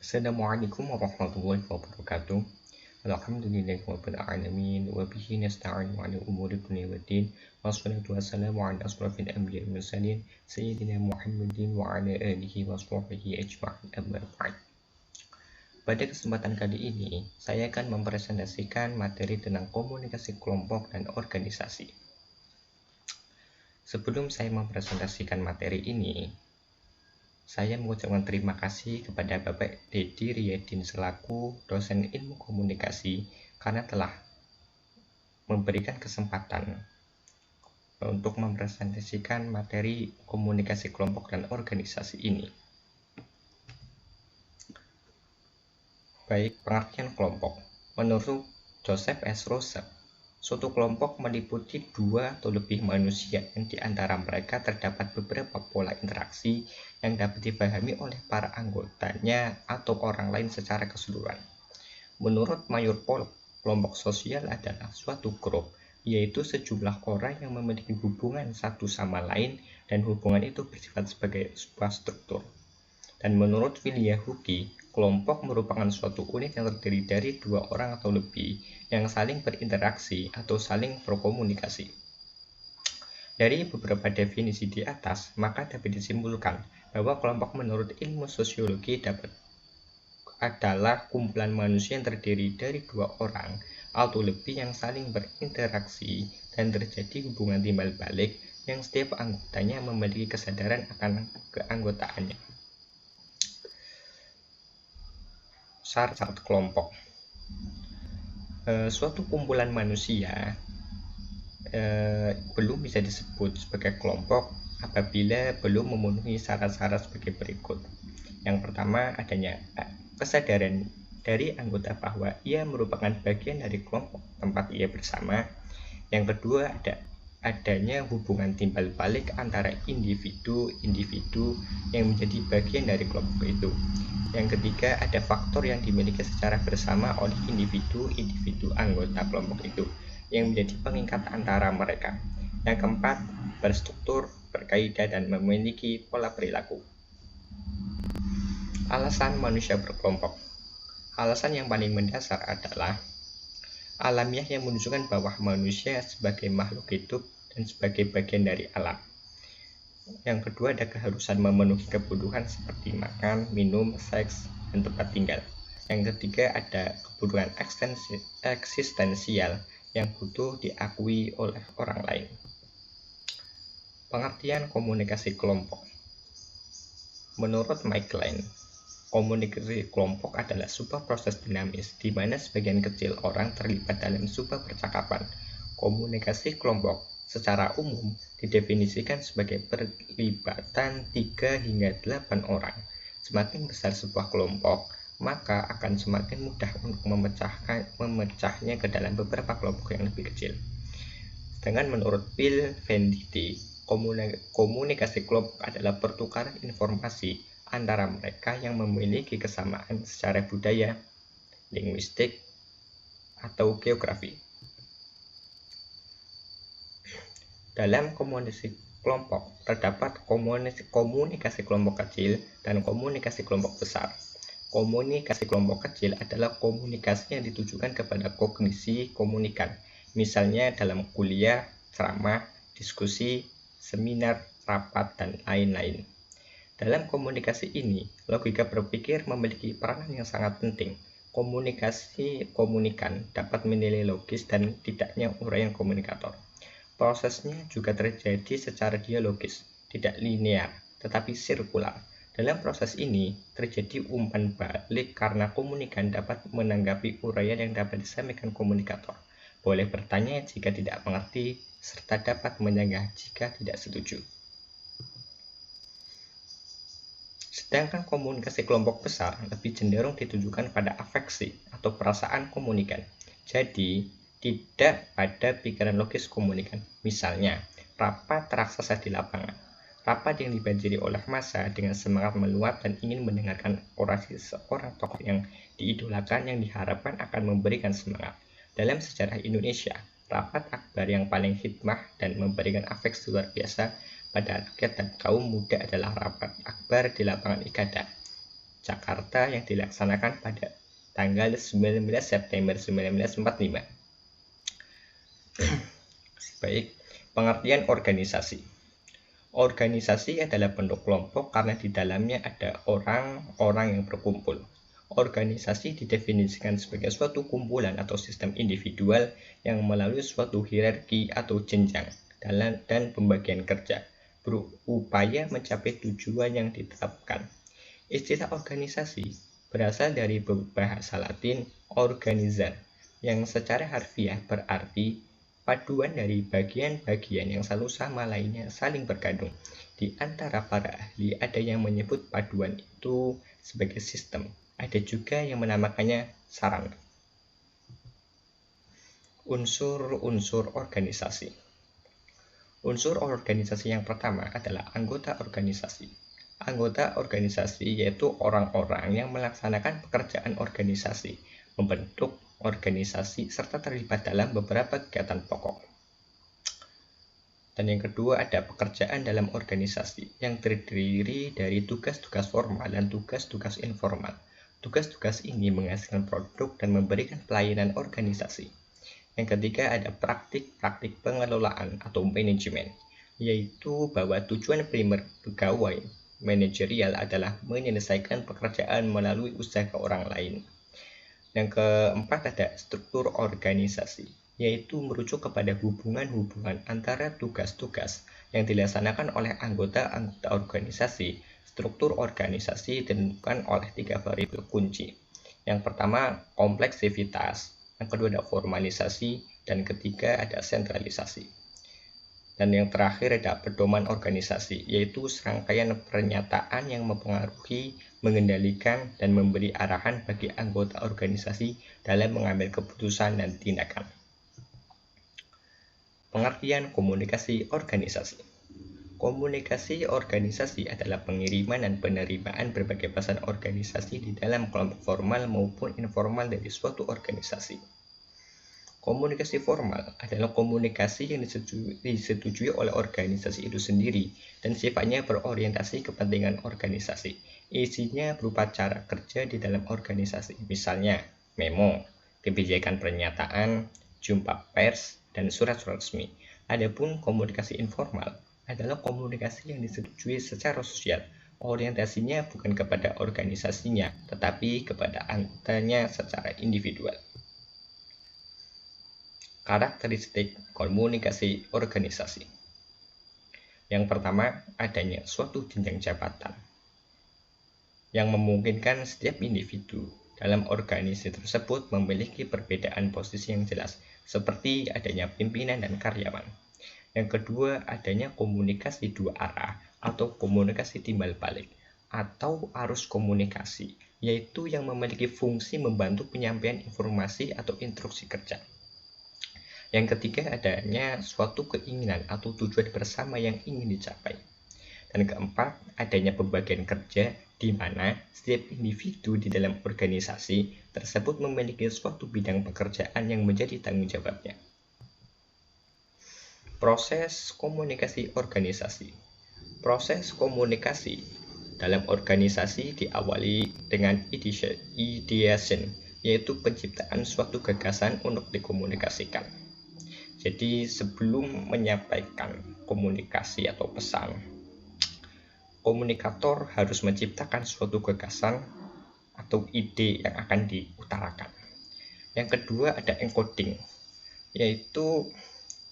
Assalamualaikum warahmatullahi wabarakatuh. Alhamdulillahi rabbil alamin wa bihi nasta'inu 'ala umuri dunya waddin. Wassalatu wassalamu 'ala asrofil anbiya'i wal mursalin sayyidina Muhammadin wa 'ala alihi wa sahbihi ajma'in. Amma ba'd. Pada kesempatan kali ini, saya akan mempresentasikan materi tentang komunikasi kelompok dan organisasi. Sebelum saya mempresentasikan materi ini, saya mengucapkan terima kasih kepada Bapak Dedi Riyadin selaku dosen ilmu komunikasi karena telah memberikan kesempatan untuk mempresentasikan materi komunikasi kelompok dan organisasi ini. Baik, pengertian kelompok. Menurut Joseph S. Rosen, suatu kelompok meliputi dua atau lebih manusia yang di antara mereka terdapat beberapa pola interaksi yang dapat dipahami oleh para anggotanya atau orang lain secara keseluruhan. Menurut Mayurpol, kelompok sosial adalah suatu grup, yaitu sejumlah orang yang memiliki hubungan satu sama lain dan hubungan itu bersifat sebagai sebuah struktur. Dan menurut William Hugi, kelompok merupakan suatu unit yang terdiri dari dua orang atau lebih yang saling berinteraksi atau saling berkomunikasi. Dari beberapa definisi di atas, maka dapat disimpulkan bahwa kelompok menurut ilmu sosiologi adalah kumpulan manusia yang terdiri dari dua orang atau lebih yang saling berinteraksi dan terjadi hubungan timbal balik yang setiap anggotanya memiliki kesadaran akan keanggotaannya. Syarat-syarat kelompok. Suatu kumpulan manusia belum bisa disebut sebagai kelompok apabila belum memenuhi syarat-syarat sebagai berikut. Yang pertama, adanya kesadaran dari anggota bahwa ia merupakan bagian dari kelompok tempat ia bersama. Yang kedua, adanya hubungan timbal balik antara individu-individu yang menjadi bagian dari kelompok itu. Yang ketiga, ada faktor yang dimiliki secara bersama oleh individu-individu anggota kelompok itu yang menjadi pengikat antara mereka. Yang keempat, berstruktur, berkaidah, dan memiliki pola perilaku. Alasan manusia berkelompok. Alasan yang paling mendasar adalah alamiah yang menunjukkan bahwa manusia sebagai makhluk hidup dan sebagai bagian dari alam. Yang kedua, ada keharusan memenuhi kebutuhan seperti makan, minum, seks, dan tempat tinggal. Yang ketiga, ada kebutuhan eksistensial yang butuh diakui oleh orang lain. Pengertian komunikasi kelompok. Menurut Mike Klein, komunikasi kelompok adalah sebuah proses dinamis di mana sebagian kecil orang terlibat dalam sebuah percakapan. Komunikasi kelompok secara umum didefinisikan sebagai perlibatan 3 hingga 8 orang. Semakin besar sebuah kelompok, maka akan semakin mudah untuk memecahnya ke dalam beberapa kelompok yang lebih kecil. Sedangkan menurut Bill Venditti, komunikasi kelompok adalah pertukaran informasi antara mereka yang memiliki kesamaan secara budaya, linguistik, atau geografi. Dalam komunikasi kelompok, terdapat komunikasi kelompok kecil dan komunikasi kelompok besar. Komunikasi kelompok kecil adalah komunikasi yang ditujukan kepada kognisi komunikan, misalnya dalam kuliah, ceramah, diskusi, seminar, rapat, dan lain-lain. Dalam komunikasi ini, logika berpikir memiliki peranan yang sangat penting. Komunikasi komunikan dapat menilai logis dan tidaknya uraian komunikator. Prosesnya juga terjadi secara dialogis, tidak linear, tetapi sirkular. Dalam proses ini, terjadi umpan balik karena komunikan dapat menanggapi uraian yang dapat disampaikan komunikator. Boleh bertanya jika tidak mengerti, serta dapat menyanggah jika tidak setuju. Sedangkan komunikasi kelompok besar lebih cenderung ditujukan pada afeksi atau perasaan komunikan. Jadi, tidak pada pikiran logis komunikan. Misalnya, rapat raksasa di lapangan. Rapat yang dibanjiri oleh massa dengan semangat meluap dan ingin mendengarkan orasi seorang tokoh yang diidolakan yang diharapkan akan memberikan semangat. Dalam sejarah Indonesia, rapat akbar yang paling hikmah dan memberikan afeksi luar biasa pada rakyat dan kaum muda adalah rapat akbar di lapangan Ikada. Jakarta yang dilaksanakan pada tanggal 19 September 1945. Baik, pengertian organisasi. Organisasi adalah bentuk kelompok karena di dalamnya ada orang-orang yang berkumpul. Organisasi didefinisikan sebagai suatu kumpulan atau sistem individual yang melalui suatu hierarki atau jenjang dan pembagian kerja berupaya mencapai tujuan yang ditetapkan. Istilah organisasi berasal dari bahasa Latin organizar yang secara harfiah berarti paduan dari bagian-bagian yang selalu sama lainnya saling bergabung. Di antara para ahli ada yang menyebut paduan itu sebagai sistem, ada juga yang menamakannya sarana. Unsur-unsur organisasi. Unsur organisasi yang pertama adalah anggota organisasi. Anggota organisasi yaitu orang-orang yang melaksanakan pekerjaan organisasi, membentuk organisasi, serta terlibat dalam beberapa kegiatan pokok. Dan yang kedua ada pekerjaan dalam organisasi yang terdiri dari tugas-tugas formal dan tugas-tugas informal. Tugas-tugas ini menghasilkan produk dan memberikan pelayanan organisasi. Yang ketiga ada praktik-praktik pengelolaan atau manajemen, yaitu bahwa tujuan primer pegawai manajerial adalah menyelesaikan pekerjaan melalui usaha orang lain. Yang keempat ada struktur organisasi, yaitu merujuk kepada hubungan-hubungan antara tugas-tugas yang dilaksanakan oleh anggota-anggota organisasi. Struktur organisasi ditentukan oleh 3 variabel kunci. Yang pertama kompleksivitas, yang kedua ada formalisasi, dan ketiga ada sentralisasi. Dan yang terakhir ada pedoman organisasi, yaitu serangkaian pernyataan yang mempengaruhi, mengendalikan, dan memberi arahan bagi anggota organisasi dalam mengambil keputusan dan tindakan. Pengertian komunikasi organisasi. Komunikasi organisasi adalah pengiriman dan penerimaan berbagai pesan organisasi di dalam kelompok formal maupun informal dari suatu organisasi. Komunikasi formal adalah komunikasi yang disetujui oleh organisasi itu sendiri dan sifatnya berorientasi kepentingan organisasi. Isinya berupa cara kerja di dalam organisasi, misalnya memo, kebijakan pernyataan, jumpa pers, dan surat-surat resmi. Adapun komunikasi informal adalah komunikasi yang disetujui secara sosial. Orientasinya bukan kepada organisasinya, tetapi kepada anggotanya secara individual. Karakteristik komunikasi organisasi. Yang pertama, adanya suatu jenjang jabatan yang memungkinkan setiap individu dalam organisasi tersebut memiliki perbedaan posisi yang jelas, seperti adanya pimpinan dan karyawan. Yang kedua, adanya komunikasi dua arah atau komunikasi timbal balik atau arus komunikasi, yaitu yang memiliki fungsi membantu penyampaian informasi atau instruksi kerja. Yang ketiga, adanya suatu keinginan atau tujuan bersama yang ingin dicapai. Dan keempat, adanya pembagian kerja di mana setiap individu di dalam organisasi tersebut memiliki suatu bidang pekerjaan yang menjadi tanggung jawabnya. Proses komunikasi organisasi. Proses komunikasi dalam organisasi diawali dengan ideation, yaitu penciptaan suatu gagasan untuk dikomunikasikan. Jadi sebelum menyampaikan komunikasi atau pesan, komunikator harus menciptakan suatu gagasan atau ide yang akan diutarakan. Yang kedua ada encoding, yaitu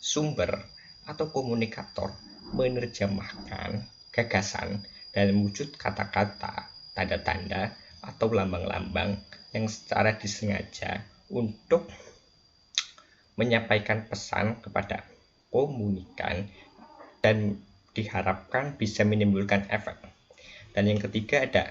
sumber atau komunikator menerjemahkan gagasan dalam wujud kata-kata, tanda-tanda, atau lambang-lambang yang secara disengaja untuk menyampaikan pesan kepada komunikan dan diharapkan bisa menimbulkan efek. Dan yang ketiga ada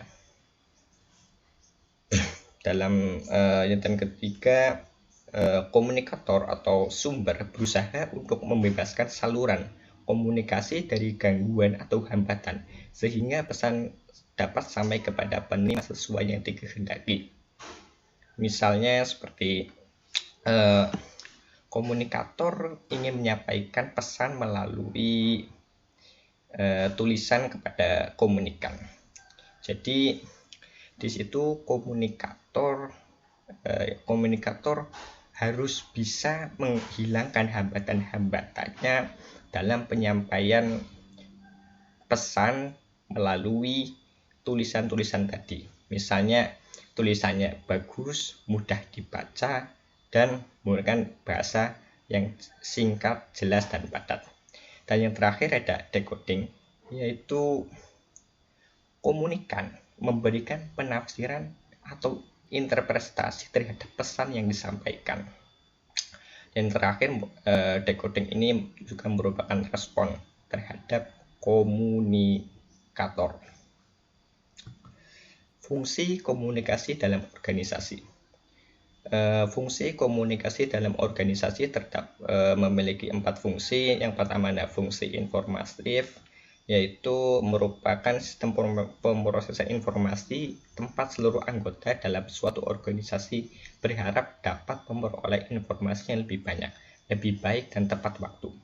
komunikator atau sumber berusaha untuk membebaskan saluran komunikasi dari gangguan atau hambatan sehingga pesan dapat sampai kepada penerima sesuai yang dikehendaki. Misalnya seperti komunikator ingin menyampaikan pesan melalui tulisan kepada komunikan. Jadi Di situ komunikator harus bisa menghilangkan hambatan-hambatannya dalam penyampaian pesan melalui tulisan-tulisan tadi. Misalnya tulisannya bagus, mudah dibaca, dan menggunakan bahasa yang singkat, jelas, dan padat. Dan yang terakhir ada decoding, yaitu komunikan memberikan penafsiran atau interpretasi terhadap pesan yang disampaikan. Yang terakhir, decoding ini juga merupakan respon terhadap komunikator. Fungsi komunikasi dalam organisasi. Fungsi komunikasi dalam organisasi memiliki 4 fungsi. Yang pertama ada fungsi informatif, yaitu merupakan sistem pemrosesan informasi tempat seluruh anggota dalam suatu organisasi berharap dapat memperoleh informasi yang lebih banyak, lebih baik, dan tepat waktu.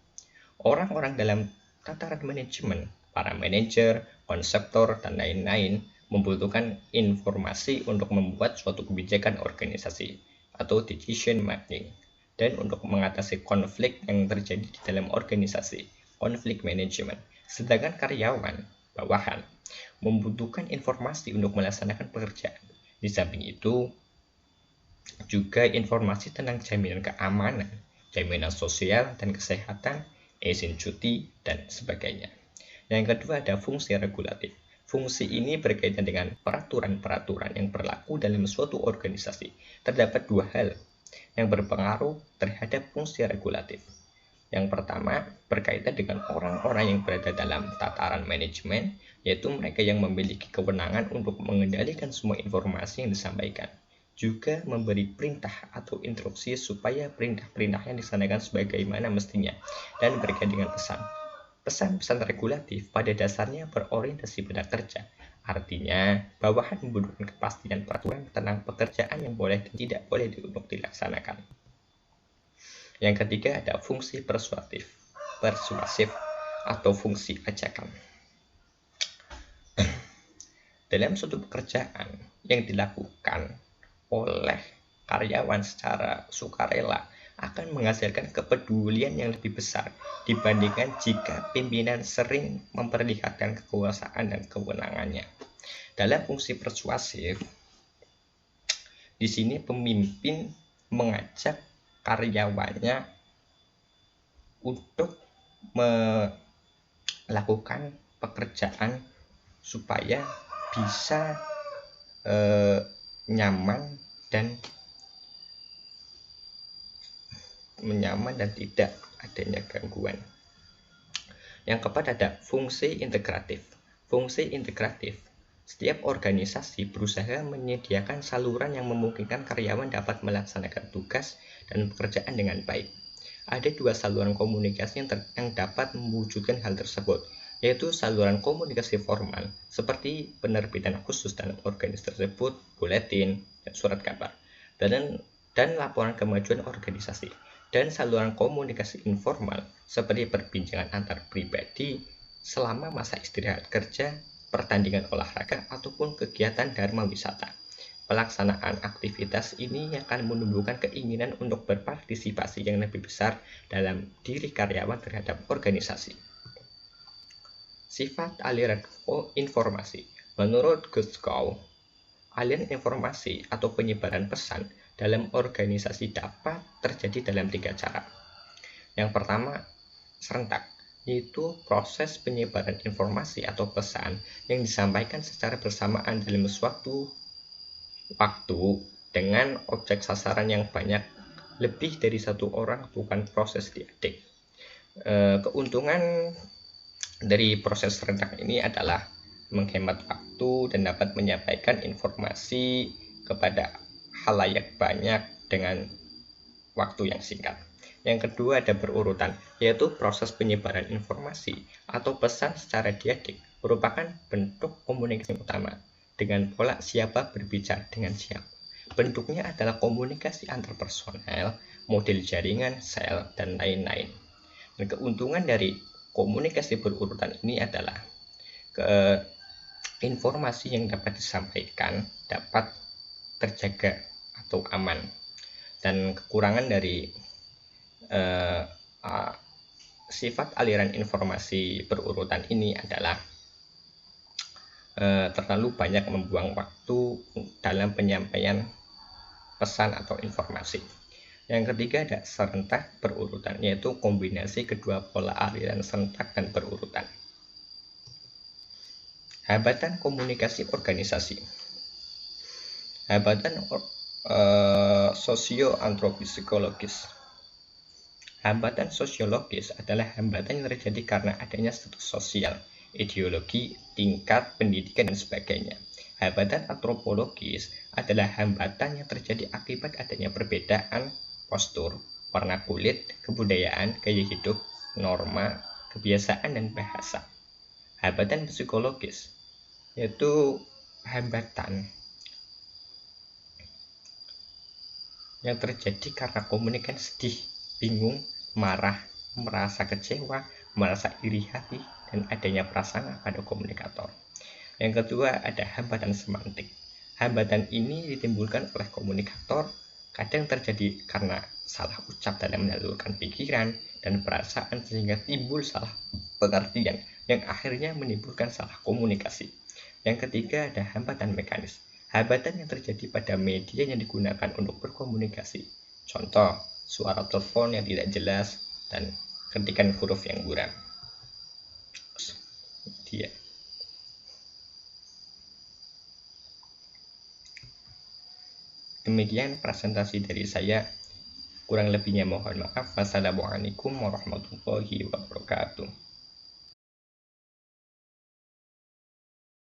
Orang-orang dalam tataran manajemen, para manajer, konseptor, dan lain-lain membutuhkan informasi untuk membuat suatu kebijakan organisasi atau decision making, dan untuk mengatasi konflik yang terjadi di dalam organisasi, konflik manajemen. Sedangkan karyawan bawahan membutuhkan informasi untuk melaksanakan pekerjaan. Di samping itu, juga informasi tentang jaminan keamanan, jaminan sosial dan kesehatan, izin cuti, dan sebagainya. Yang kedua ada fungsi regulatif. Fungsi ini berkaitan dengan peraturan-peraturan yang berlaku dalam suatu organisasi. Terdapat 2 hal yang berpengaruh terhadap fungsi regulatif. Yang pertama berkaitan dengan orang-orang yang berada dalam tataran manajemen, yaitu mereka yang memiliki kewenangan untuk mengendalikan semua informasi yang disampaikan, juga memberi perintah atau instruksi supaya perintah-perintahnya dilaksanakan sebagaimana mestinya, dan berkaitan dengan pesan. Pesan-pesan regulatif pada dasarnya berorientasi pada kerja, artinya bawahan membutuhkan kepastian peraturan tentang pekerjaan yang boleh dan tidak boleh untuk dilaksanakan. Yang ketiga ada fungsi persuasif atau fungsi ajakan. Dalam suatu pekerjaan yang dilakukan oleh karyawan secara sukarela akan menghasilkan kepedulian yang lebih besar dibandingkan jika pimpinan sering memperlihatkan kekuasaan dan kewenangannya. Dalam fungsi persuasif, di sini pemimpin mengajak karyawannya untuk melakukan pekerjaan supaya bisa nyaman dan tidak adanya gangguan. Yang keempat ada fungsi integratif. Fungsi integratif, setiap organisasi berusaha menyediakan saluran yang memungkinkan karyawan dapat melaksanakan tugas dan pekerjaan dengan baik. Ada 2 saluran komunikasi yang dapat mewujudkan hal tersebut, yaitu saluran komunikasi formal seperti penerbitan khusus dalam organisasi tersebut, buletin, dan surat kabar, dan laporan kemajuan organisasi, dan saluran komunikasi informal seperti perbincangan antar pribadi selama masa istirahat kerja, pertandingan olahraga, ataupun kegiatan dharma wisata. Pelaksanaan aktivitas ini akan menumbuhkan keinginan untuk berpartisipasi yang lebih besar dalam diri karyawan terhadap organisasi. Sifat aliran informasi. Menurut Guskow, aliran informasi atau penyebaran pesan dalam organisasi dapat terjadi dalam 3 cara. Yang pertama, serentak, yaitu proses penyebaran informasi atau pesan yang disampaikan secara bersamaan dalam suatu waktu dengan objek sasaran yang banyak, lebih dari 1 orang, bukan proses diadik. Keuntungan dari proses serentak ini adalah menghemat waktu dan dapat menyampaikan informasi kepada khalayak banyak dengan waktu yang singkat. Yang kedua ada berurutan, yaitu proses penyebaran informasi atau pesan secara diadik merupakan bentuk komunikasi utama dengan pola siapa berbicara dengan siapa. Bentuknya adalah komunikasi antar personel, model jaringan, sel, dan lain-lain. Dan keuntungan dari komunikasi berurutan ini adalah informasi yang dapat disampaikan dapat terjaga atau aman. Dan kekurangan dari sifat aliran informasi berurutan ini adalah terlalu banyak membuang waktu dalam penyampaian pesan atau informasi. Yang ketiga ada serentak berurutan, yaitu kombinasi kedua pola aliran serentak dan berurutan. Hambatan komunikasi organisasi. Hambatan sosio-antropologis. Hambatan sosiologis adalah hambatan yang terjadi karena adanya status sosial, ideologi, tingkat pendidikan, dan sebagainya. Hambatan antropologis adalah hambatan yang terjadi akibat adanya perbedaan postur, warna kulit, kebudayaan, gaya hidup, norma, kebiasaan, dan bahasa. Hambatan psikologis yaitu hambatan yang terjadi karena komunikasi sedih, bingung, marah, merasa kecewa, merasa iri hati, dan adanya prasangka pada komunikator. Yang kedua ada hambatan semantik. Hambatan ini ditimbulkan oleh komunikator, kadang terjadi karena salah ucap dalam menyalurkan pikiran dan perasaan sehingga timbul salah pengertian yang akhirnya menimbulkan salah komunikasi. Yang ketiga ada hambatan mekanis. Hambatan yang terjadi pada media yang digunakan untuk berkomunikasi. Contoh, suara telepon yang tidak jelas dan ketikan huruf yang buram. Demikian presentasi dari saya. Kurang lebihnya mohon maaf. Wassalamualaikum warahmatullahi wabarakatuh.